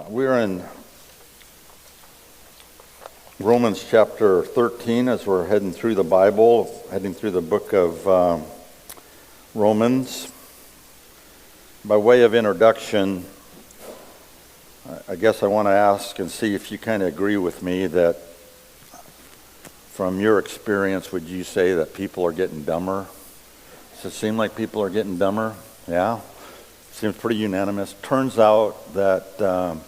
We're in Romans chapter 13 as we're heading through the Bible, heading through the book of Romans. By way of introduction, I guess I want to ask and see if you kind of agree with me that from your experience, would you say that people are getting dumber? Does it seem like people are getting dumber? Yeah? Seems pretty unanimous. Turns out that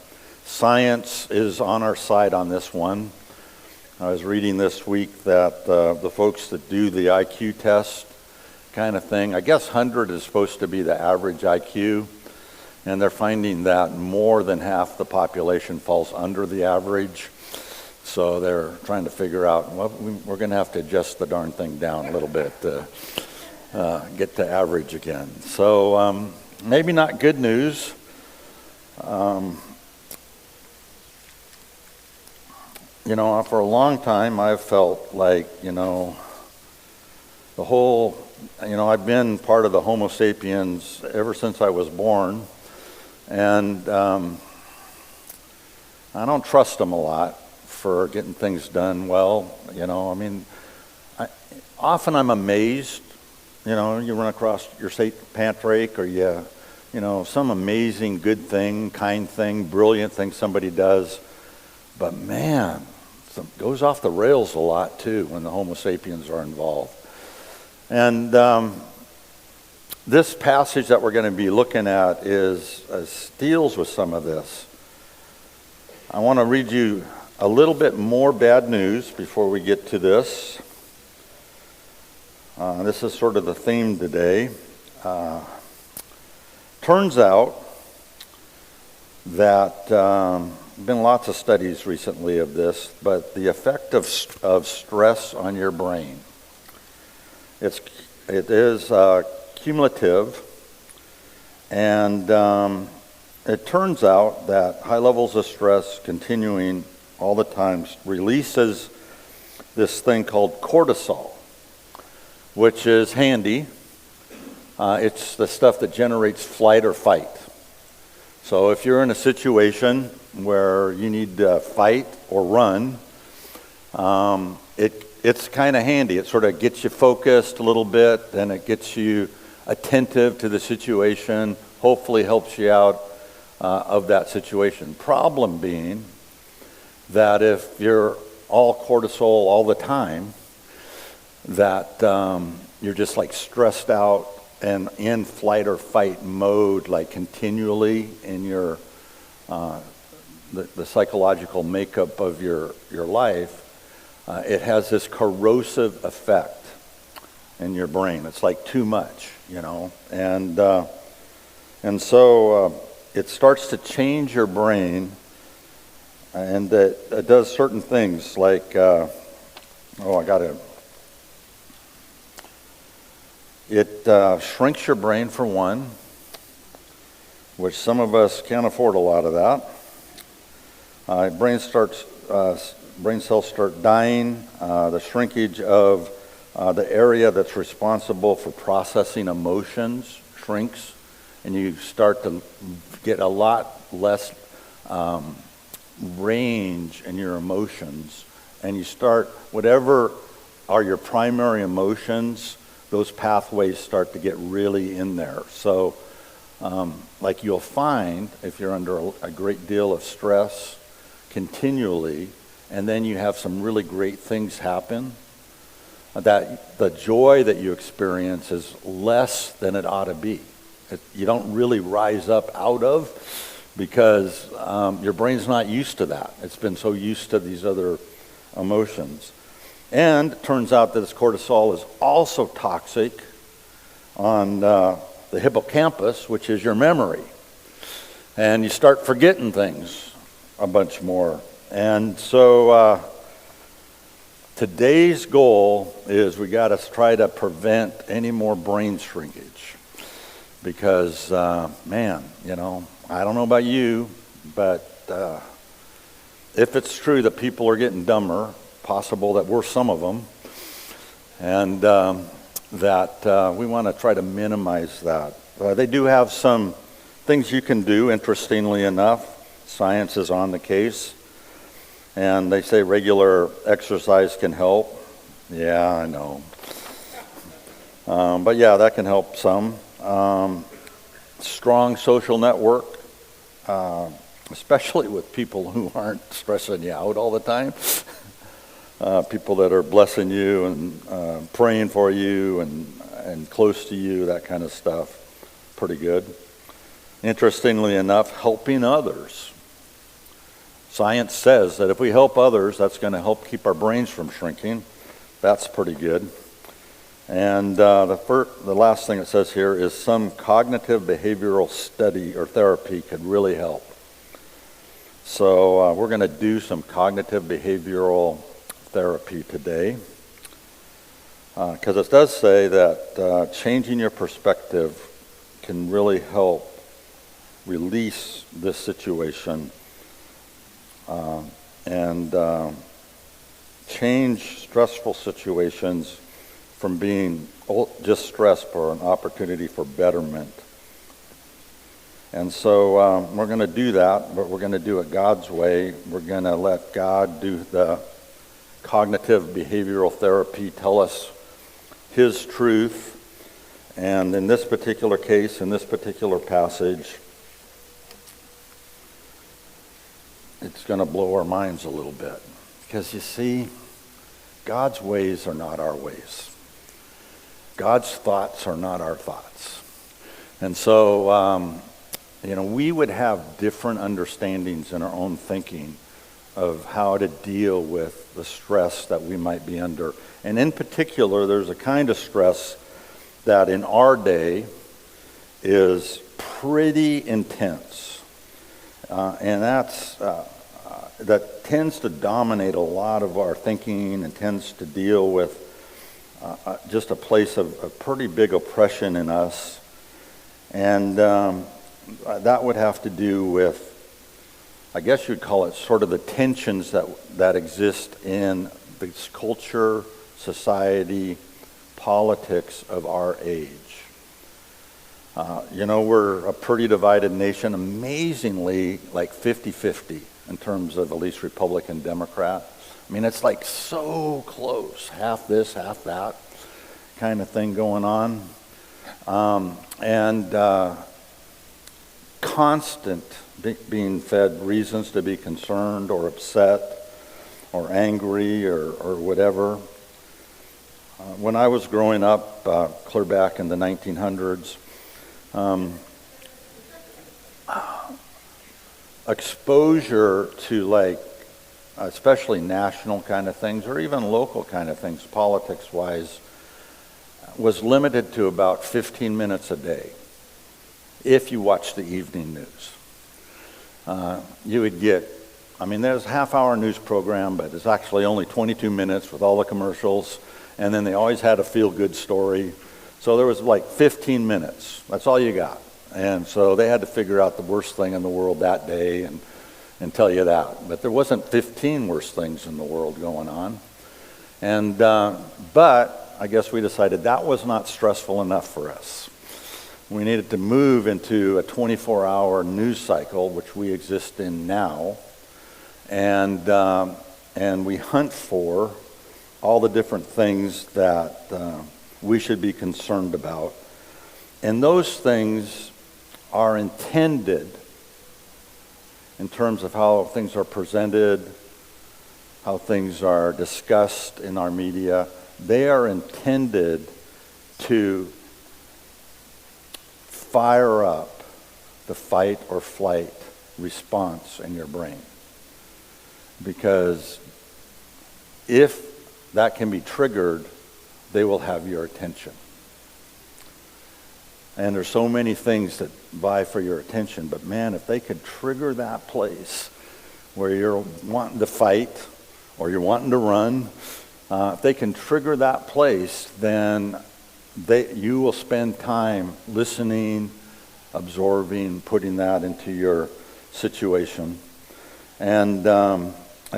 science is on our side on this one. I was reading this week that the folks that do the IQ test kind of thing, I guess 100 is supposed to be the average IQ, and they're finding that more than half the population falls under the average. So they're trying to figure out, well, we're going to have to adjust the darn thing down a little bit to get to average again. So maybe not good news. For a long time I've felt like, the whole, I've been part of the Homo sapiens ever since I was born, and I don't trust them a lot for getting things done well. Often I'm amazed, you run across your St. Patrick or some amazing good thing, kind thing, brilliant thing somebody does. But man, it goes off the rails a lot too when the Homo sapiens are involved. And this passage that we're going to be looking at deals with some of this. I want to read you a little bit more bad news before we get to this. This is sort of the theme today. Turns out that been lots of studies recently of this, but the effect of stress on your brain. It is cumulative, and it turns out that high levels of stress continuing all the time releases this thing called cortisol, which is handy. It's the stuff that generates flight or fight. So if you're in a situation where you need to fight or run, it's kind of handy. It sort of gets you focused a little bit, and it gets you attentive to the situation, hopefully helps you out of that situation. Problem being that if you're all cortisol all the time, that you're just like stressed out and in flight or fight mode, like continually in your the psychological makeup of your life, it has this corrosive effect in your brain. It's like too much, and so it starts to change your brain, and it does certain things like It shrinks your brain for one, which some of us can't afford a lot of that. Brain cells start dying. The shrinkage of the area that's responsible for processing emotions shrinks, and you start to get a lot less range in your emotions, and you start, whatever are your primary emotions, those pathways start to get really in there. So like you'll find if you're under a great deal of stress continually, and then you have some really great things happen, that the joy that you experience is less than it ought to be. You don't really rise up out of, because your brain's not used to that. It's been so used to these other emotions. And it turns out that this cortisol is also toxic on the hippocampus, which is your memory. And you start forgetting things a bunch more. And so today's goal is we got to try to prevent any more brain shrinkage. Because, I don't know about you, but if it's true that people are getting dumber, possible that we're some of them, and that we want to try to minimize that. They do have some things you can do, interestingly enough, Science is on the case, and they say regular exercise can help. Yeah, I know. But yeah, that can help some. Strong social network, especially with people who aren't stressing you out all the time. People that are blessing you and praying for you and close to you, that kind of stuff. Pretty good. Interestingly enough, helping others. Science says that if we help others, that's going to help keep our brains from shrinking. That's pretty good. And the last thing it says here is some cognitive behavioral study or therapy could really help. So we're going to do some cognitive behavioral therapy today, because it does say that changing your perspective can really help release this situation and change stressful situations from being just stress for an opportunity for betterment. And so we're going to do that, but we're going to do it God's way. We're going to let God do the cognitive behavioral therapy, tell us His truth. And in this particular case, in this particular passage, it's going to blow our minds a little bit. Because you see, God's ways are not our ways. God's thoughts are not our thoughts. And so, we would have different understandings in our own thinking of how to deal with the stress that we might be under. And in particular, there's a kind of stress that in our day is pretty intense. And that tends to dominate a lot of our thinking and tends to deal with just a place of pretty big oppression in us. And that would have to do with, I guess you'd call it sort of the tensions that exist in this culture, society, politics of our age. We're a pretty divided nation, amazingly like 50-50 in terms of at least Republican, Democrat. I mean, it's like so close, half this, half that kind of thing going on. And constant being fed reasons to be concerned or upset or angry or whatever. When I was growing up, clear back in the 1900s, exposure to especially national kind of things or even local kind of things, politics-wise, was limited to about 15 minutes a day if you watch the evening news. You would get, there's a half-hour news program, but it's actually only 22 minutes with all the commercials, and then they always had a feel-good story. So there was 15 minutes. That's all you got. And so they had to figure out the worst thing in the world that day and tell you that. But there wasn't 15 worst things in the world going on. And but I guess we decided that was not stressful enough for us. We needed to move into a 24-hour news cycle, which we exist in now, and we hunt for all the different things that we should be concerned about. And those things are intended in terms of how things are presented, how things are discussed in our media. They are intended to fire up the fight or flight response in your brain. Because if that can be triggered, they will have your attention. And there's so many things that vie for your attention, but man, if they could trigger that place where you're wanting to fight or you're wanting to run, if they can trigger that place, then you will spend time listening, absorbing, putting that into your situation. And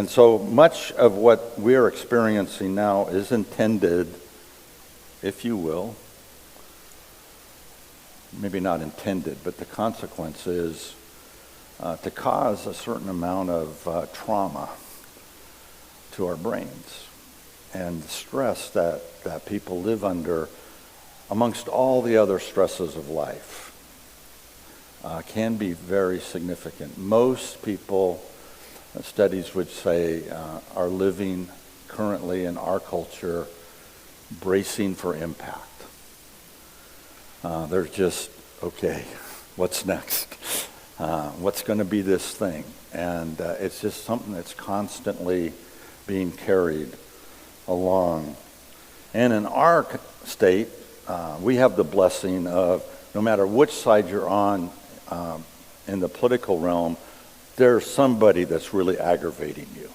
so much of what we're experiencing now is intended, if you will, maybe not intended, but the consequence is to cause a certain amount of trauma to our brains. And the stress that people live under amongst all the other stresses of life can be very significant. Most people, studies would say, are living currently in our culture bracing for impact. They're just, okay, what's next? What's going to be this thing? And it's just something that's constantly being carried along. And in our state, we have the blessing of no matter which side you're on in the political realm, there's somebody that's really aggravating you.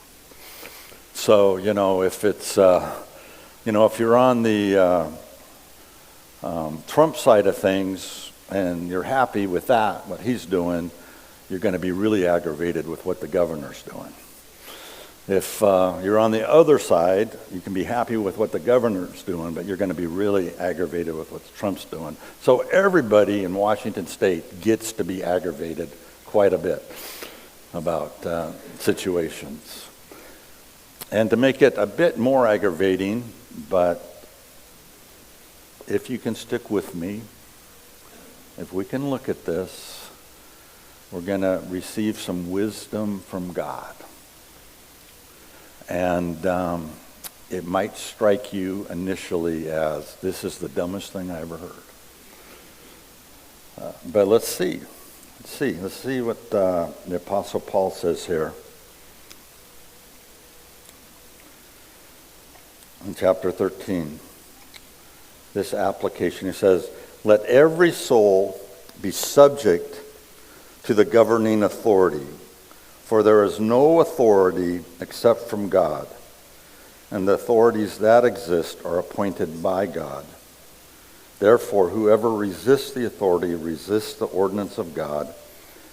So, if it's, if you're on the Trump side of things and you're happy with that, what he's doing, you're going to be really aggravated with what the governor's doing. If you're on the other side, you can be happy with what the governor's doing, but you're going to be really aggravated with what Trump's doing. So everybody in Washington State gets to be aggravated quite a bit about situations. And to make it a bit more aggravating, but if you can stick with me, if we can look at this, we're going to receive some wisdom from God. And it might strike you initially as, this is the dumbest thing I ever heard. But let's see. Let's see what the Apostle Paul says here. In chapter 13, this application, he says, let every soul be subject to the governing authority, for there is no authority except from God, and the authorities that exist are appointed by God. Therefore, whoever resists the authority resists the ordinance of God,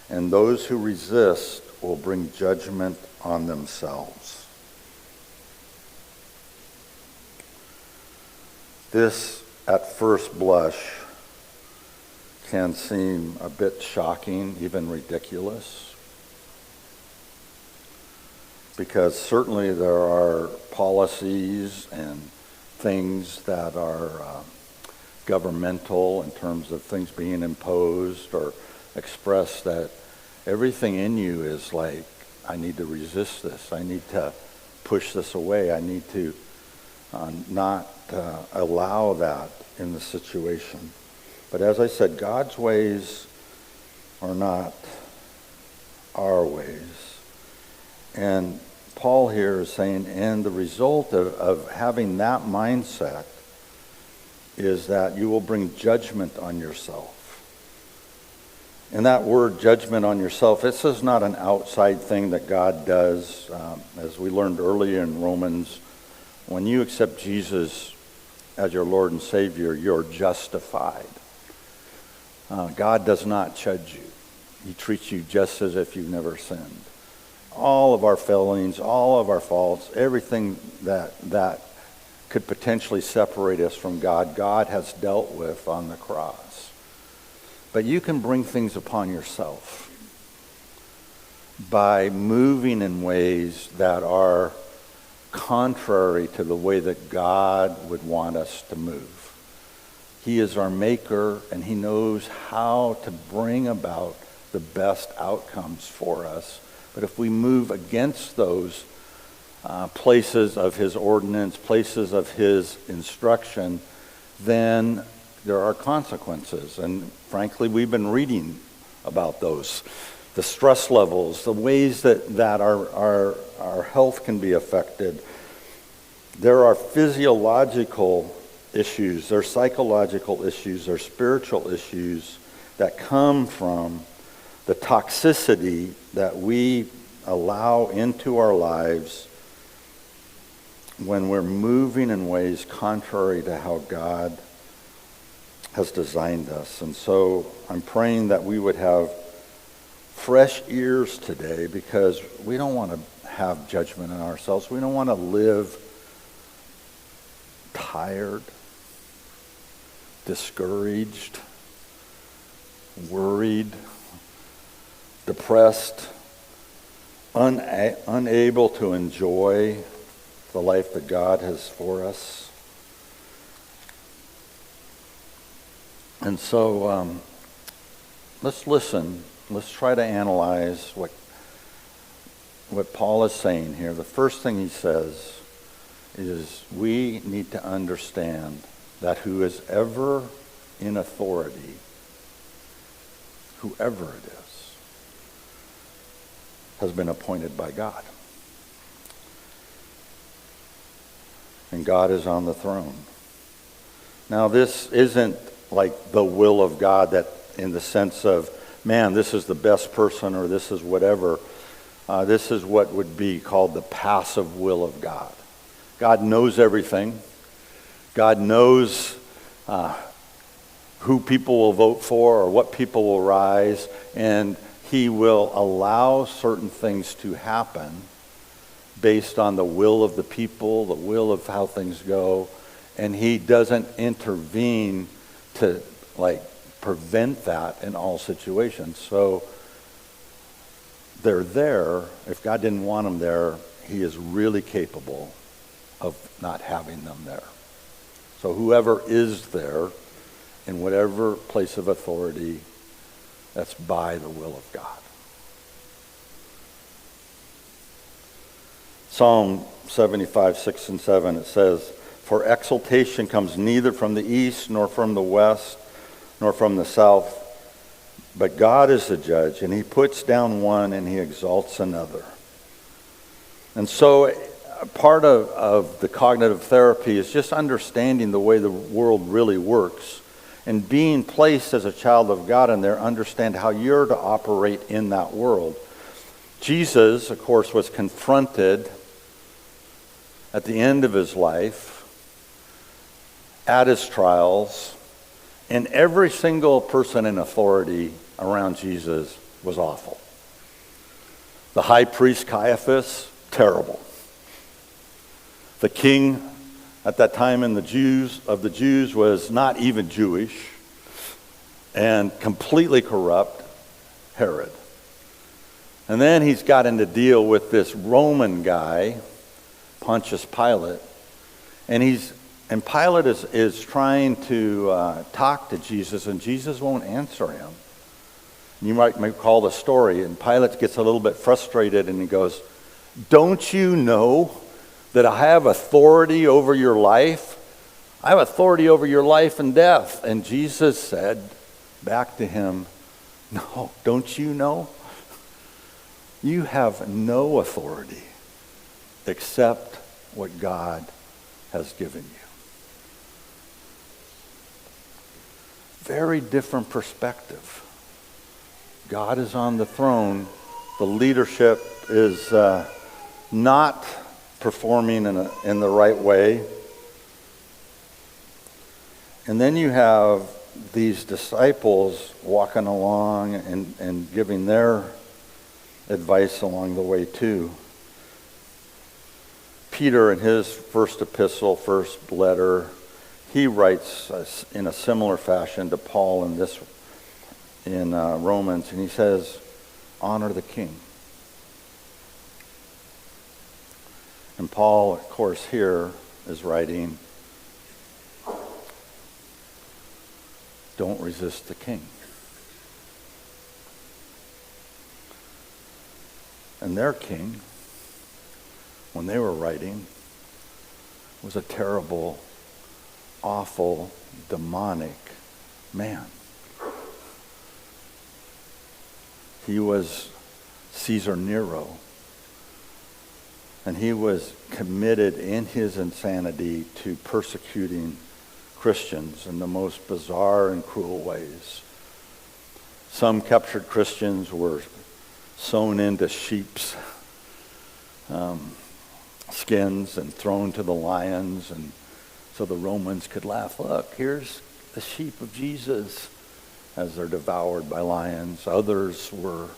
and those who resist will bring judgment on themselves. This, at first blush, can seem a bit shocking, even ridiculous, because certainly there are policies and things that are governmental in terms of things being imposed or expressed, that everything in you is like, I need to resist this, I need to push this away, I need to not allow that in the situation. But as I said, God's ways are not our ways. And Paul here is saying, and the result of having that mindset is that you will bring judgment on yourself. And that word, judgment on yourself, this is not an outside thing that God does. As we learned earlier in Romans, when you accept Jesus as your Lord and Savior, you're justified. God does not judge you. He treats you just as if you've never sinned. All of our failings, all of our faults, everything that could potentially separate us from God, God has dealt with on the cross. But you can bring things upon yourself by moving in ways that are contrary to the way that God would want us to move. He is our maker, and he knows how to bring about the best outcomes for us. But if we move against those places of his ordinance, places of his instruction, then there are consequences. And frankly, we've been reading about those. The stress levels, the ways that our health can be affected. There are physiological issues, there are psychological issues, there are spiritual issues that come from the toxicity that we allow into our lives when we're moving in ways contrary to how God has designed us. And so I'm praying that we would have fresh ears today, because we don't want to have judgment on ourselves. We don't want to live tired, discouraged, worried, depressed, unable to enjoy the life that God has for us. And so let's listen. Let's try to analyze what Paul is saying here. The first thing he says is we need to understand that who is ever in authority, whoever it is, has been appointed by God. And God is on the throne. Now, this isn't like the will of God, that in the sense of, man, this is the best person or this is whatever. This is what would be called the passive will of God. God knows everything. God knows who people will vote for or what people will rise, and he will allow certain things to happen based on the will of the people, the will of how things go, and he doesn't intervene to prevent that in all situations. So they're there. If God didn't want them there, he is really capable of not having them there. So whoever is there in whatever place of authority, that's by the will of God. Psalm 75, 6 and 7, it says, "For exaltation comes neither from the east, nor from the west, nor from the south, but God is the judge, and he puts down one and he exalts another." And so part of the cognitive therapy is just understanding the way the world really works, and being placed as a child of God in there, understand how you're to operate in that world. Jesus, of course, was confronted at the end of his life, at his trials, and every single person in authority around Jesus was awful. The high priest Caiaphas, terrible. The king at that time of the Jews was not even Jewish, and completely corrupt, Herod. And then he's gotten to deal with this Roman guy, Pontius Pilate, and Pilate is trying to talk to Jesus, and Jesus won't answer him. You might recall the story, and Pilate gets a little bit frustrated, and he goes, "Don't you know that I have authority over your life? I have authority over your life and death." And Jesus said back to him, "No, don't you know? You have no authority except what God has given you." Very different perspective. God is on the throne. The leadership is not performing in the right way. And then you have these disciples walking along and giving their advice along the way too. Peter, in his first epistle, first letter, he writes in a similar fashion to Paul in Romans, and he says, "Honor the king." And Paul, of course, here is writing, "Don't resist the king." And their king, when they were writing, was a terrible, awful, demonic man. He was Caesar Nero. And he was committed in his insanity to persecuting Christians in the most bizarre and cruel ways. Some captured Christians were sewn into sheep's skins and thrown to the lions, and so the Romans could laugh, "Look, here's the sheep of Jesus," as they're devoured by lions. Others were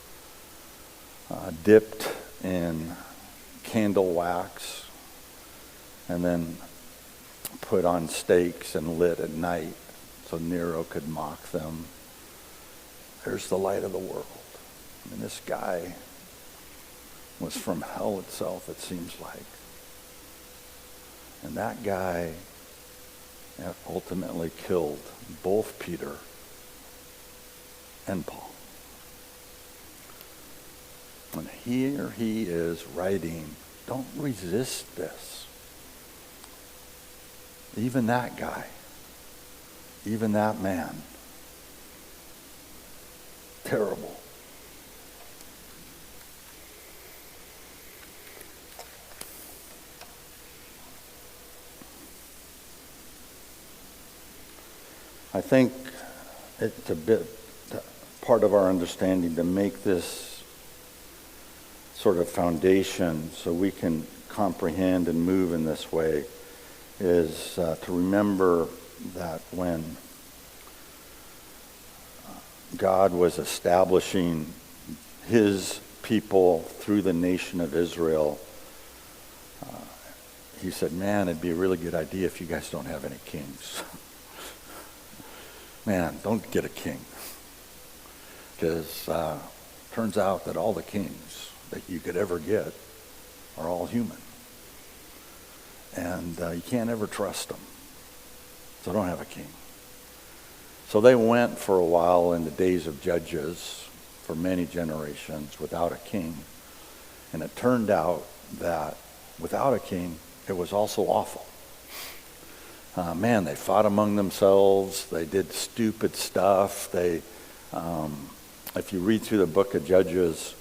dipped in candle wax and then put on stakes and lit at night so Nero could mock them. There's the light of the world. I mean, this guy was from hell itself, it seems like. And that guy ultimately killed both Peter and Paul. And here he is writing, don't resist this. Even that guy, even that man, terrible. I think it's a bit part of our understanding to make this sort of foundation so we can comprehend and move in this way is to remember that when God was establishing his people through the nation of Israel, he said, man, it'd be a really good idea if you guys don't have any kings. Man, don't get a king. Because turns out that all the kings that you could ever get are all human. And you can't ever trust them. So don't have a king. So they went for a while in the days of Judges for many generations without a king. And it turned out that without a king, it was also awful. Man, they fought among themselves. They did stupid stuff. They, if you read through the book of Judges,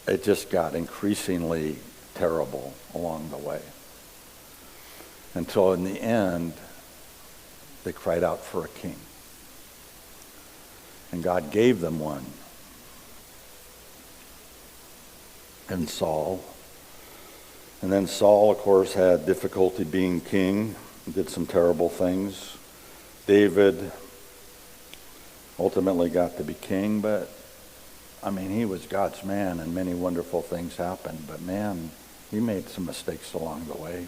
it just got increasingly terrible along the way. Until in the end, they cried out for a king. And God gave them one in Saul. And then Saul, of course, had difficulty being king, did some terrible things. David ultimately got to be king, but, I mean, he was God's man and many wonderful things happened. But, man, he made some mistakes along the way.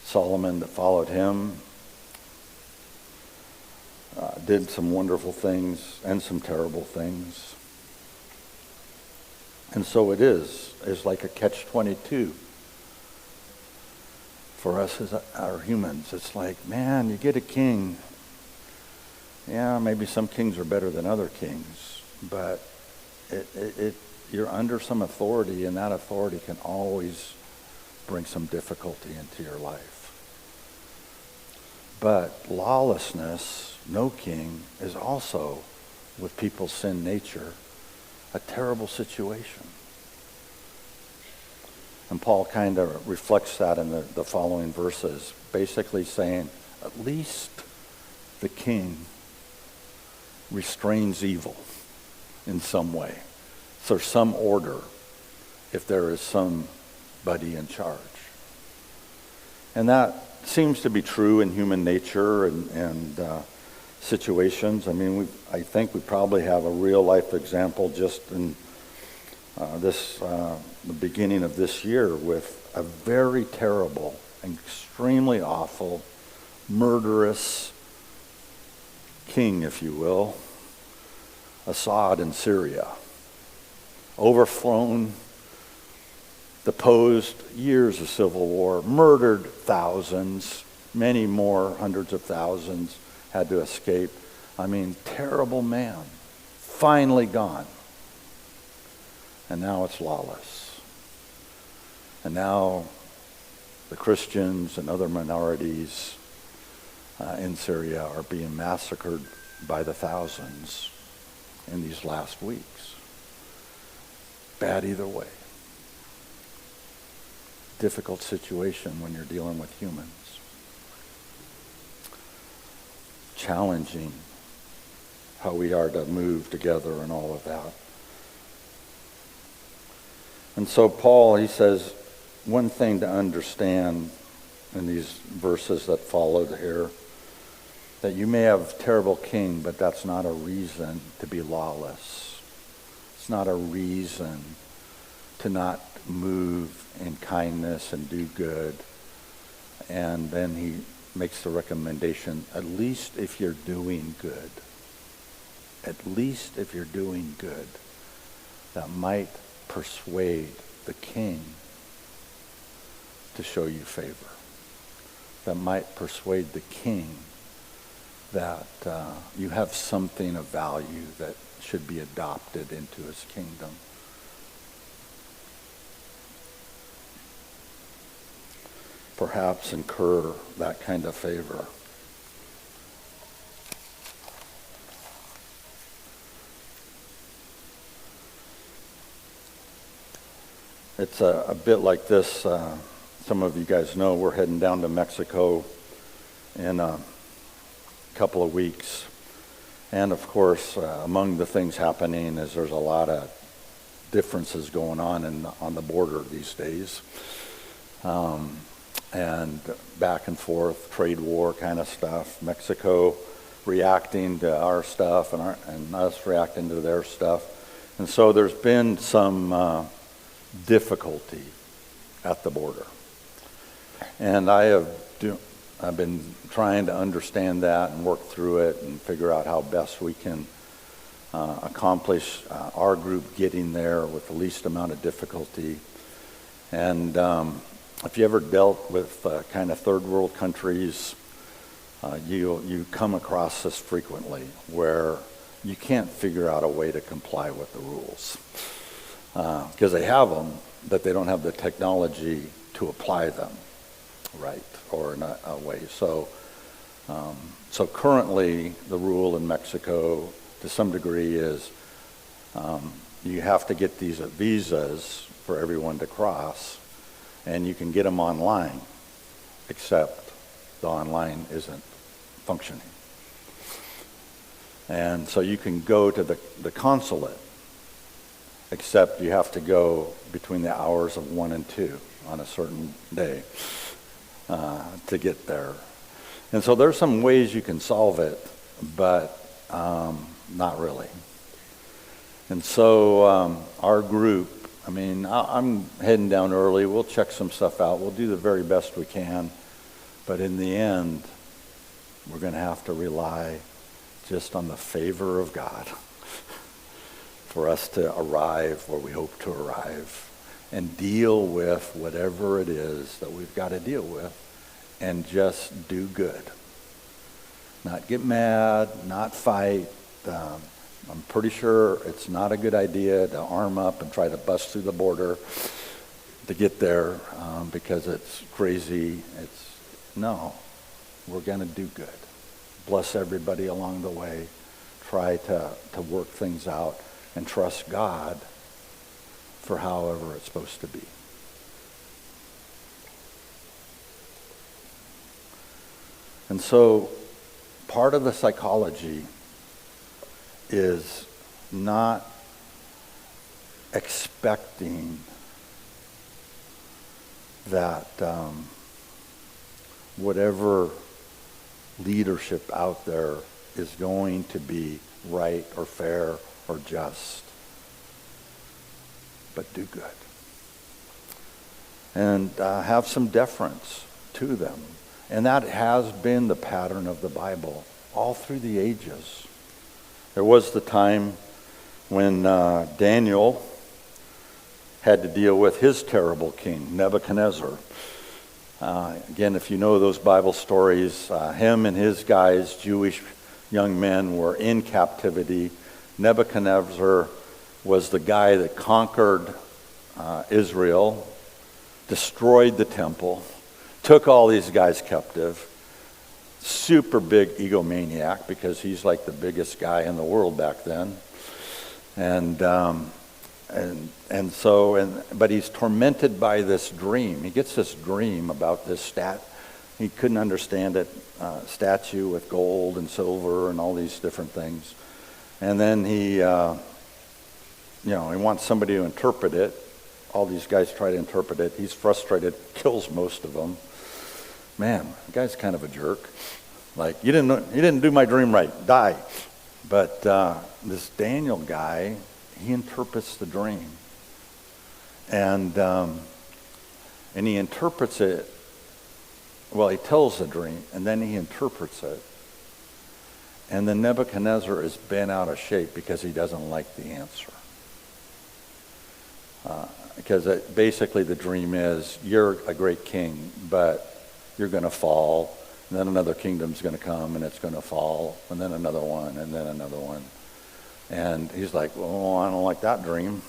Solomon, that followed him, did some wonderful things and some terrible things. And so it is like a catch-22 for us as our humans. It's like, man, you get a king. Yeah, maybe some kings are better than other kings, but you're under some authority, and that authority can always bring some difficulty into your life. But lawlessness, no king, is also, with people's sin nature, a terrible situation. And Paul kind of reflects that in the following verses, basically saying, at least the king restrains evil in some way. So there's some order if there is somebody in charge. And that seems to be true in human nature and situations. I mean, I think we probably have a real life example just in the beginning of this year with a very terrible, extremely awful, murderous king, if you will, Assad in Syria, overthrown, deposed, years of civil war, murdered thousands, many more, hundreds of thousands had to escape. I mean, terrible man, finally gone. And now it's lawless. And now the Christians and other minorities in Syria are being massacred by the thousands in these last weeks. Bad either way. Difficult situation when you're dealing with humans. Challenging how we are to move together and all of that. And so Paul, he says, one thing to understand in these verses that followed here, that you may have a terrible king, but that's not a reason to be lawless. It's not a reason to not move in kindness and do good. And then he makes the recommendation, at least if you're doing good, at least if you're doing good, that might persuade the king to show you favor. That might persuade the king that you have something of value that should be adopted into his kingdom. Perhaps incur that kind of favor. It's a bit like this. Some of you guys know we're heading down to Mexico in a couple of weeks. And of course, among the things happening is there's a lot of differences going on the border these days. And back and forth, trade war kind of stuff. Mexico reacting to our stuff and us reacting to their stuff. And so there's been some difficulty at the border. And I've been trying to understand that and work through it and figure out how best we can accomplish our group getting there with the least amount of difficulty. And if you ever dealt with kind of third world countries, you come across this frequently where you can't figure out a way to comply with the rules. Because they have them, but they don't have the technology to apply them right or in a way. So currently the rule in Mexico to some degree is you have to get these visas for everyone to cross, and you can get them online, except the online isn't functioning. And so you can go to the consulate, except you have to go between the hours of 1 and 2 on a certain day to get there. And so there's some ways you can solve it, but not really. And so our group, I'm heading down early. We'll check some stuff out. We'll do the very best we can. But in the end, we're going to have to rely just on the favor of God for us to arrive where we hope to arrive and deal with whatever it is that we've got to deal with and just do good. Not get mad, not fight. I'm pretty sure it's not a good idea to arm up and try to bust through the border to get there because it's crazy. No, we're going to do good. Bless everybody along the way. Try to work things out and trust God for however it's supposed to be. And so part of the psychology is not expecting that whatever leadership out there is going to be right or fair or just, but do good. And have some deference to them. And that has been the pattern of the Bible all through the ages. There was the time when Daniel had to deal with his terrible king, Nebuchadnezzar. Again, if you know those Bible stories, him and his guys, Jewish young men, were in captivity. Nebuchadnezzar was the guy that conquered Israel, destroyed the temple, took all these guys captive. Super big egomaniac because he's like the biggest guy in the world back then. But he's tormented by this dream. He gets this dream about this he couldn't understand it, statue with gold and silver and all these different things. And then he wants somebody to interpret it. All these guys try to interpret it. He's frustrated, kills most of them. Man, the guy's kind of a jerk. Like, you didn't do my dream right. Die. But this Daniel guy, he interprets the dream. And he interprets it. Well, he tells the dream, and then he interprets it. And then Nebuchadnezzar is bent out of shape because he doesn't like the answer. Because basically the dream is, you're a great king, but you're going to fall, and then another kingdom's going to come, and it's going to fall, and then another one, and then another one. And he's like, well, I don't like that dream.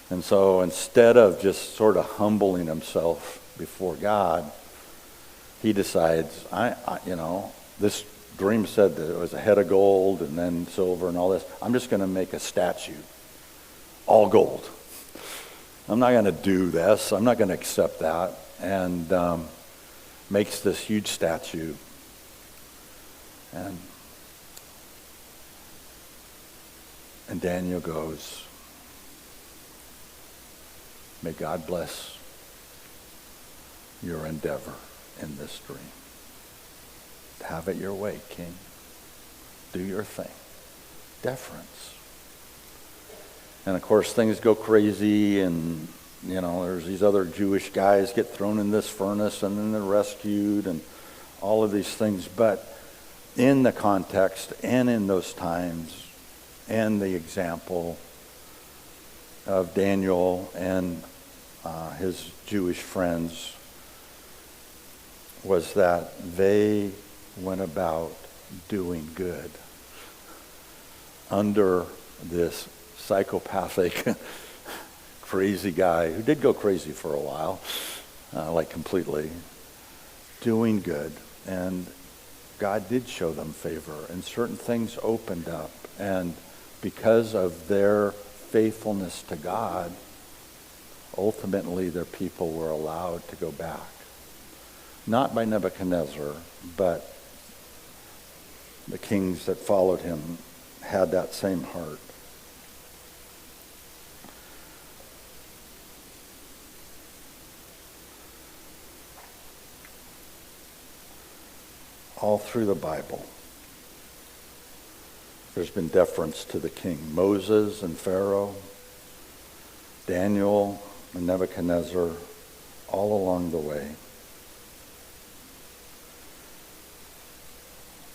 And so instead of just sort of humbling himself before God, he decides, this dream said that it was a head of gold and then silver and all this. I'm just going to make a statue, all gold. I'm not going to do this. I'm not going to accept that. And makes this huge statue. And Daniel goes, may God bless your endeavor in this dream. Have it your way, King. Do your thing. Deference. And of course things go crazy, and there's these other Jewish guys get thrown in this furnace and then they're rescued and all of these things. But in the context and in those times and the example of Daniel and his Jewish friends was that they went about doing good under this psychopathic, crazy guy who did go crazy for a while, like completely, doing good. And God did show them favor, and certain things opened up. And because of their faithfulness to God, ultimately their people were allowed to go back. Not by Nebuchadnezzar, but the kings that followed him had that same heart. All through the Bible, there's been deference to the king. Moses and Pharaoh, Daniel and Nebuchadnezzar, all along the way.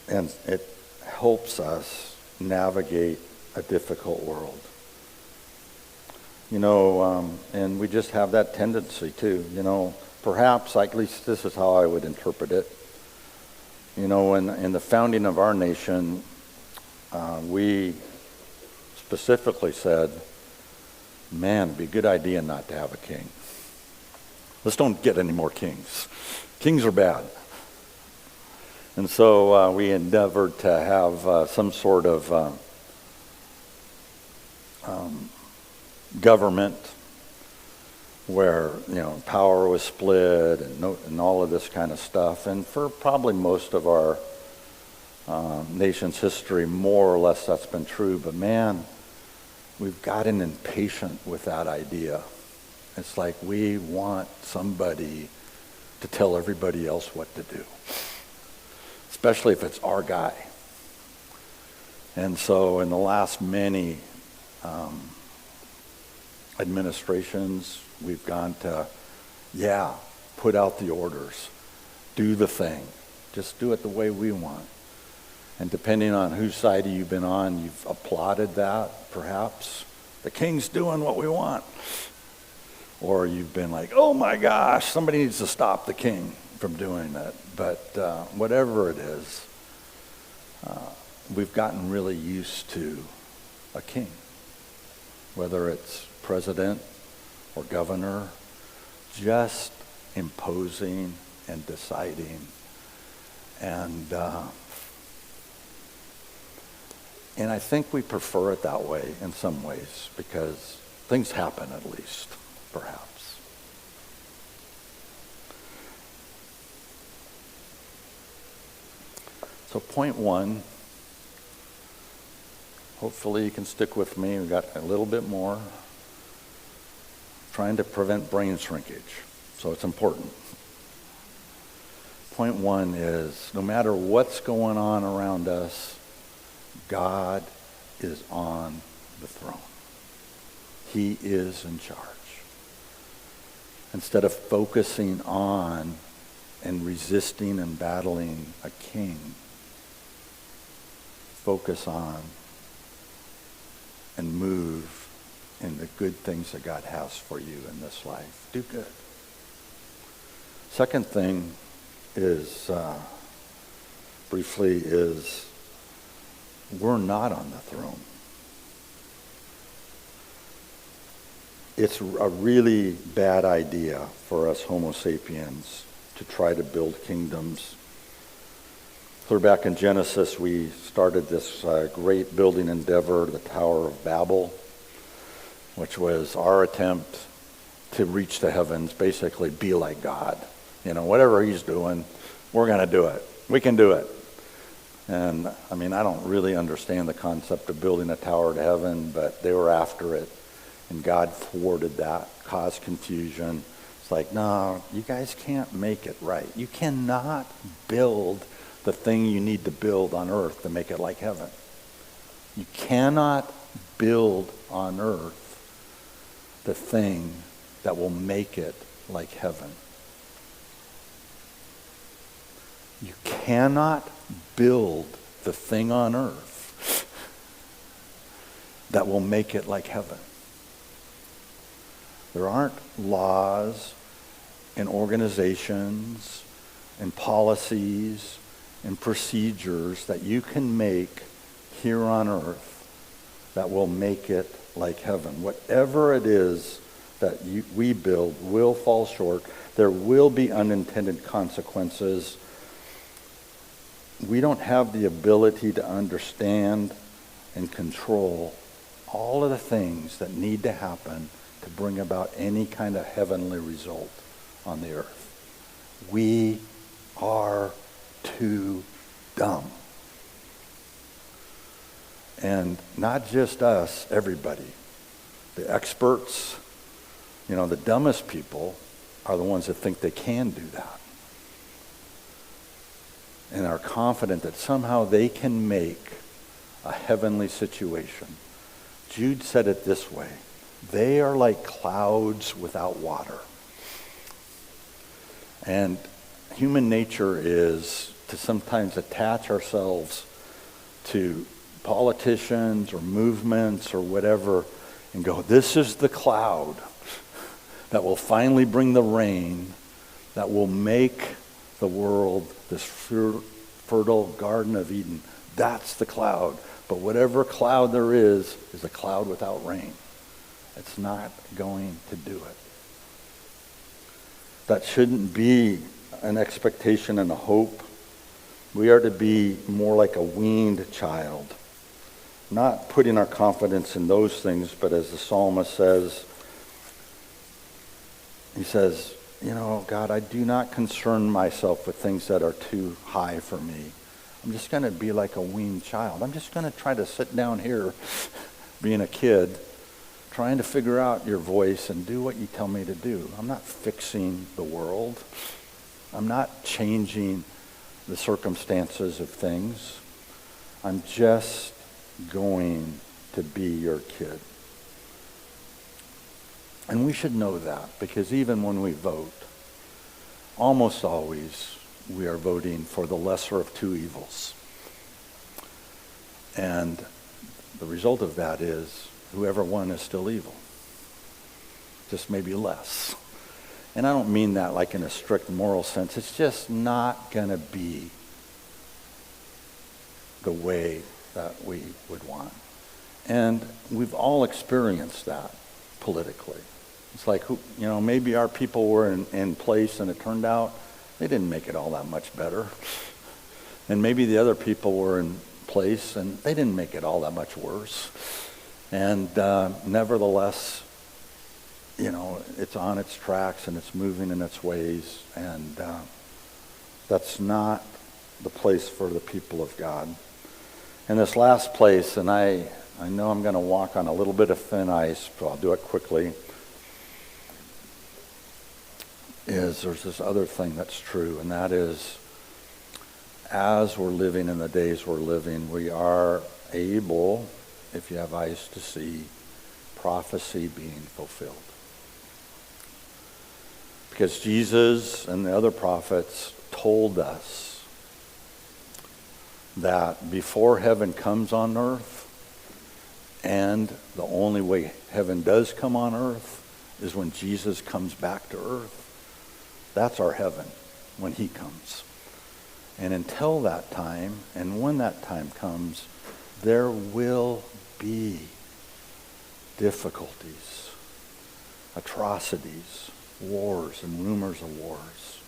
And it helps us navigate a difficult world. And we just have that tendency too. Perhaps, at least this is how I would interpret it. In the founding of our nation, we specifically said, man, it'd be a good idea not to have a king. Let's don't get any more kings. Kings are bad. And so we endeavored to have some sort of government where power was split and all of this kind of stuff. And for probably most of our nation's history, more or less that's been true. But man, we've gotten impatient with that idea. It's like we want somebody to tell everybody else what to do, especially if it's our guy. And so in the last many administrations, we've gone to, put out the orders, do the thing, just do it the way we want. And depending on whose side you've been on, you've applauded that, perhaps. The king's doing what we want. Or you've been like, oh my gosh, somebody needs to stop the king from doing that. But whatever it is, we've gotten really used to a king, whether it's president or governor, just imposing and deciding. And I think we prefer it that way in some ways because things happen, at least, perhaps. So point one, hopefully you can stick with me. We've got a little bit more. Trying to prevent brain shrinkage. So it's important. Point one is, no matter what's going on around us, God is on the throne. He is in charge. Instead of focusing on and resisting and battling a king, focus on and move in the good things that God has for you in this life. Do good. Second thing is, briefly, is we're not on the throne. It's a really bad idea for us Homo sapiens to try to build kingdoms. Clear back in Genesis, we started this great building endeavor, the Tower of Babel, which was our attempt to reach the heavens, basically be like God. You know, whatever he's doing, we're going to do it. We can do it. And, I mean, I don't really understand the concept of building a tower to heaven, but they were after it. And God thwarted that, caused confusion. It's like, no, you guys can't make it right. You cannot build the thing you need to build on earth to make it like heaven. You cannot build on earth the thing that will make it like heaven. You cannot build the thing on earth that will make it like heaven. There aren't laws and organizations and policies and procedures that you can make here on earth that will make it like heaven. Whatever it is that we build will fall short. There will be unintended consequences. We don't have the ability to understand and control all of the things that need to happen to bring about any kind of heavenly result on the earth. We are too dumb. And not just us, everybody. The experts, you know, the dumbest people are the ones that think they can do that. And are confident that somehow they can make a heavenly situation. Jude said it this way: they are like clouds without water. And human nature is to sometimes attach ourselves to politicians or movements or whatever and go, this is the cloud that will finally bring the rain that will make the world this fertile Garden of Eden. That's the cloud. But whatever cloud there is a cloud without rain. It's not going to do it. That shouldn't be an expectation and a hope. We are to be more like a weaned child, not putting our confidence in those things, but as the psalmist says, he says, you know, God, I do not concern myself with things that are too high for me. I'm just going to be like a weaned child. I'm just going to try to sit down here, being a kid, trying to figure out your voice and do what you tell me to do. I'm not fixing the world. I'm not changing the circumstances of things. I'm just going to be your kid. And we should know that, because even when we vote, almost always we are voting for the lesser of two evils. And the result of that is whoever won is still evil. Just maybe less. And I don't mean that like in a strict moral sense. It's just not going to be the way that we would want. And we've all experienced that politically. It's like, you know, maybe our people were in place and it turned out they didn't make it all that much better. And maybe the other people were in place and they didn't make it all that much worse. And nevertheless, you know, it's on its tracks and it's moving in its ways. And that's not the place for the people of God. And this last place, and I know I'm going to walk on a little bit of thin ice, but I'll do it quickly, is there's this other thing that's true, and that is, as we're living in the days we're living, we are able, if you have eyes to see, prophecy being fulfilled. Because Jesus and the other prophets told us that before heaven comes on earth, and the only way heaven does come on earth is when Jesus comes back to earth. That's our heaven, when he comes. And until that time, and when that time comes, there will be difficulties, atrocities, wars and rumors of wars,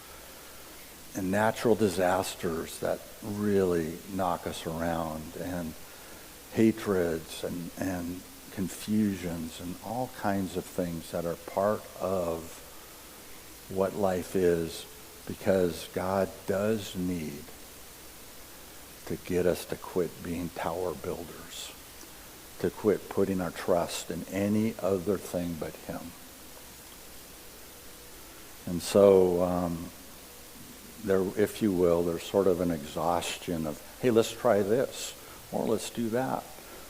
and natural disasters that really knock us around, and hatreds and confusions and all kinds of things that are part of what life is, because God does need to get us to quit being tower builders, to quit putting our trust in any other thing but him. And so there, if you will, there's sort of an exhaustion of, hey, let's try this, or let's do that,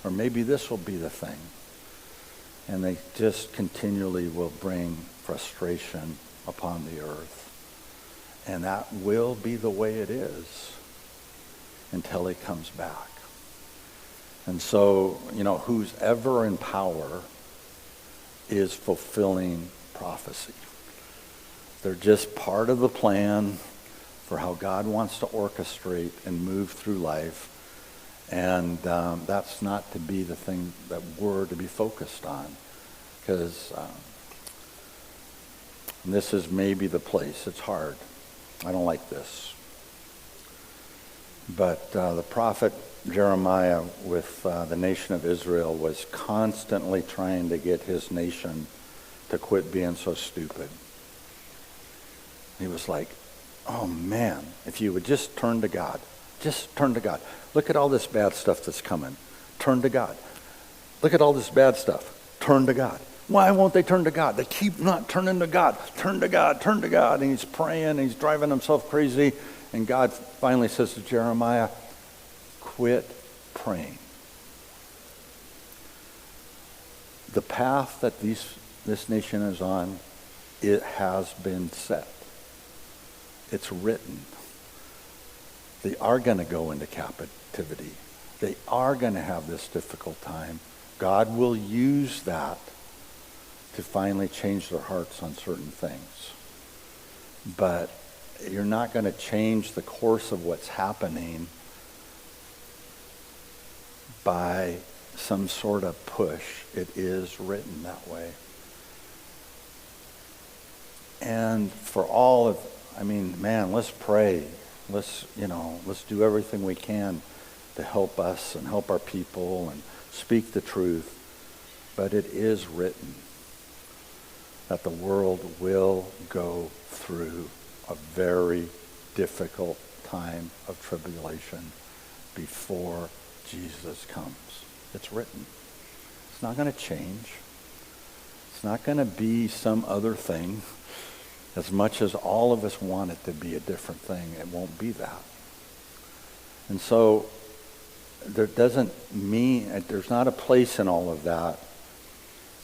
or maybe this will be the thing. And they just continually will bring frustration upon the earth. And that will be the way it is until he comes back. And so, who's ever in power is fulfilling prophecy. They're just part of the plan for how God wants to orchestrate and move through life. And that's not to be the thing that we're to be focused on. Because this is maybe the place. It's hard. I don't like this. But the prophet Jeremiah with the nation of Israel was constantly trying to get his nation to quit being so stupid. He was like, oh man, if you would just turn to God. Just turn to God. Look at all this bad stuff that's coming. Turn to God. Look at all this bad stuff. Turn to God. Why won't they turn to God? They keep not turning to God. Turn to God, turn to God. And he's praying, and he's driving himself crazy. And God finally says to Jeremiah, quit praying. The path that this nation is on, it has been set. It's written. They are going to go into captivity. They are going to have this difficult time. God will use that to finally change their hearts on certain things. But you're not going to change the course of what's happening by some sort of push. It is written that way. And for all of, let's pray. Let's do everything we can to help us and help our people and speak the truth. But it is written that the world will go through a very difficult time of tribulation before Jesus comes. It's written. It's not going to change. It's not going to be some other thing. As much as all of us want it to be a different thing, it won't be that. And so there doesn't mean, there's not a place in all of that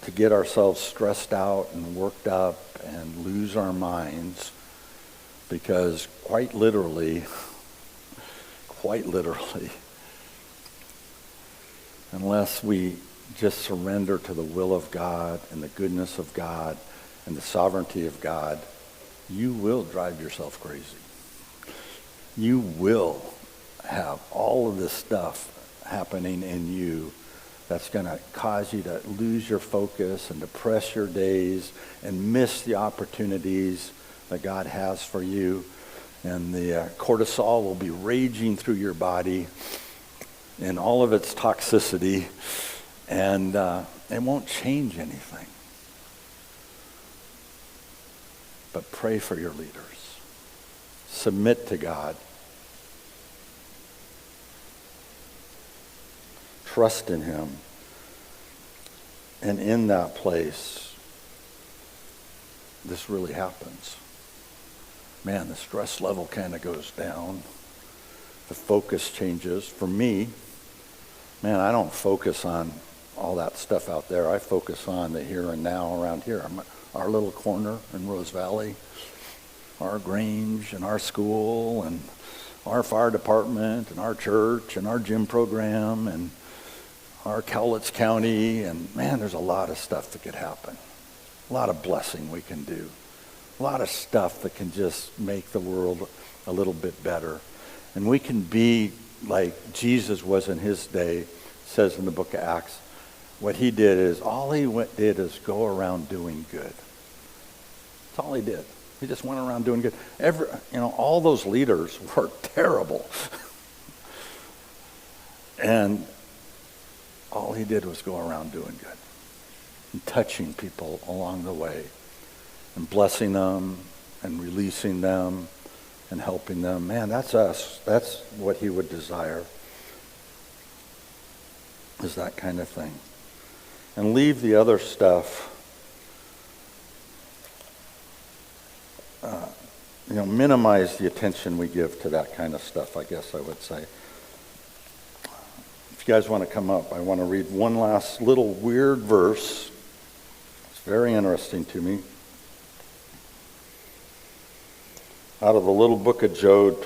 to get ourselves stressed out and worked up and lose our minds, because quite literally, unless we just surrender to the will of God and the goodness of God and the sovereignty of God, you will drive yourself crazy. You will have all of this stuff happening in you that's going to cause you to lose your focus and depress your days and miss the opportunities that God has for you. And the cortisol will be raging through your body in all of its toxicity, and it won't change anything. But pray for your leaders. Submit to God. Trust in him. And in that place, this really happens. Man, the stress level kind of goes down. The focus changes. For me, man, I don't focus on all that stuff out there. I focus on the here and now around here. Our little corner in Rose Valley, our Grange and our school and our fire department and our church and our gym program and our Cowlitz County, and man, there's a lot of stuff that could happen. A lot of blessing we can do. A lot of stuff that can just make the world a little bit better. And we can be like Jesus was in his day. It says in the book of Acts, what he did is, all he did is go around doing good. That's all he did. He just went around doing good. All those leaders were terrible. And all he did was go around doing good and touching people along the way and blessing them and releasing them and helping them. Man, that's us. That's what he would desire, is that kind of thing. And leave the other stuff, minimize the attention we give to that kind of stuff, I guess I would say. If you guys want to come up, I want to read one last little weird verse. It's very interesting to me. Out of the little book of Jude.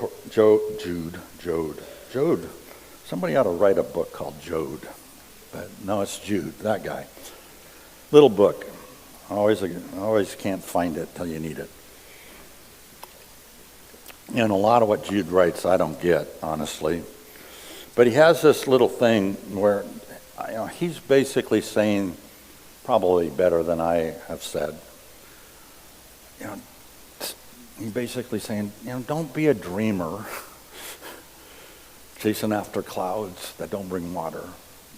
Somebody ought to write a book called Jude. But no, it's Jude, that guy. Little book. I always can't find it till you need it. And a lot of what Jude writes I don't get, honestly. But he has this little thing where he's basically saying, probably better than I have said, he's basically saying, don't be a dreamer chasing after clouds that don't bring water.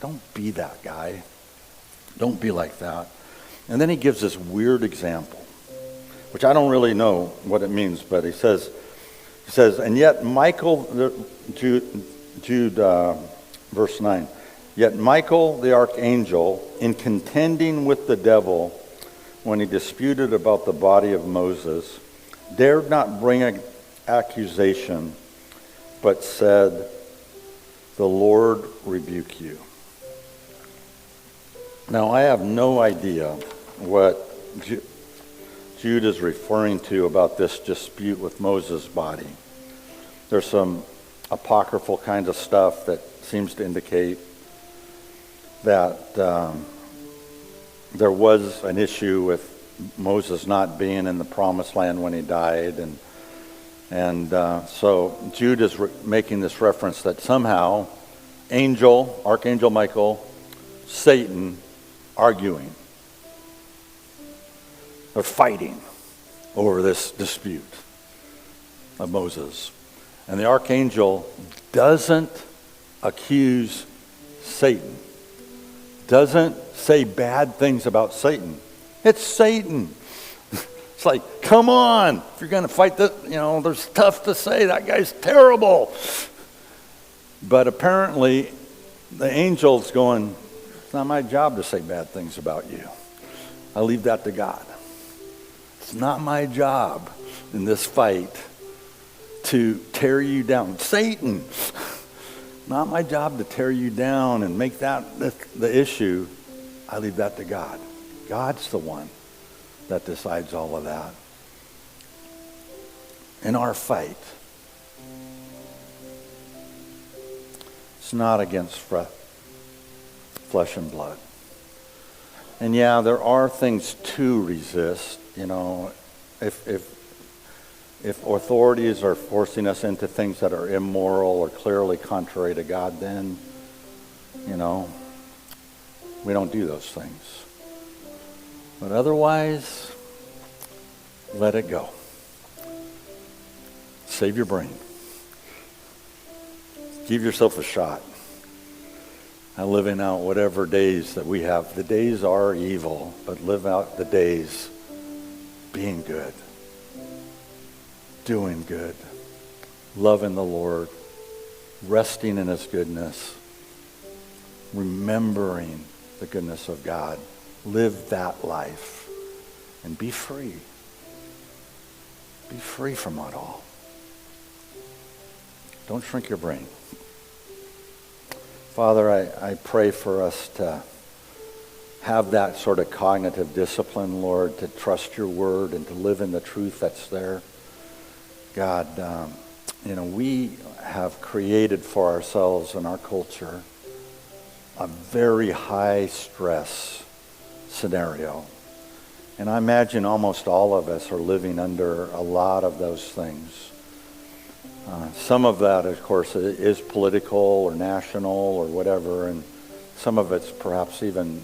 Don't be that guy. Don't be like that. And then he gives this weird example, which I don't really know what it means, but he says, and yet Michael, Jude verse 9, yet Michael the archangel, in contending with the devil when he disputed about the body of Moses, dared not bring an accusation, but said, the Lord rebuke you. Now, I have no idea what Jude is referring to about this dispute with Moses' body. There's some apocryphal kind of stuff that seems to indicate that there was an issue with Moses not being in the promised land when he died, and so Jude is making this reference that somehow Archangel Michael, Satan, arguing. They're fighting over this dispute of Moses. And the archangel doesn't accuse Satan, doesn't say bad things about Satan. It's Satan. It's like, come on, if you're going to fight this, there's stuff to say. That guy's terrible. But apparently, the angel's going, it's not my job to say bad things about you. I leave that to God. It's not my job in this fight to tear you down. Satan, not my job to tear you down and make that the issue. I leave that to God. God's the one that decides all of that. In our fight, it's not against flesh and blood. And yeah, there are things to resist. If authorities are forcing us into things that are immoral or clearly contrary to God, then, we don't do those things. But otherwise, let it go. Save your brain. Give yourself a shot at living out whatever days that we have. The days are evil, but live out the days being good, doing good, loving the Lord, resting in his goodness, remembering the goodness of God. Live that life and be free. Be free from it all. Don't shrink your brain. Father, I pray for us to have that sort of cognitive discipline, Lord, to trust your word and to live in the truth that's there. God, we have created for ourselves in our culture a very high stress scenario. And I imagine almost all of us are living under a lot of those things. Some of that, of course, is political or national or whatever, and some of it's perhaps even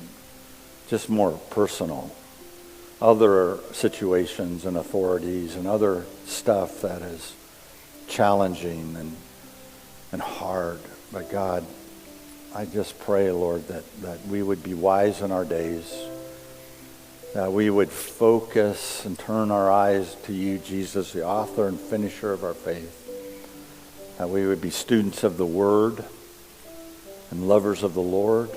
just more personal. Other situations and authorities and other stuff that is challenging and hard. But God, I just pray, Lord, that we would be wise in our days, that we would focus and turn our eyes to you, Jesus, the author and finisher of our faith, that we would be students of the Word and lovers of the Lord,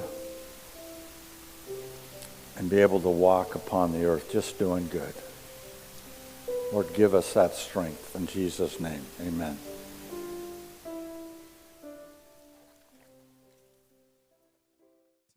and be able to walk upon the earth just doing good. Lord, give us that strength. In Jesus' name, amen.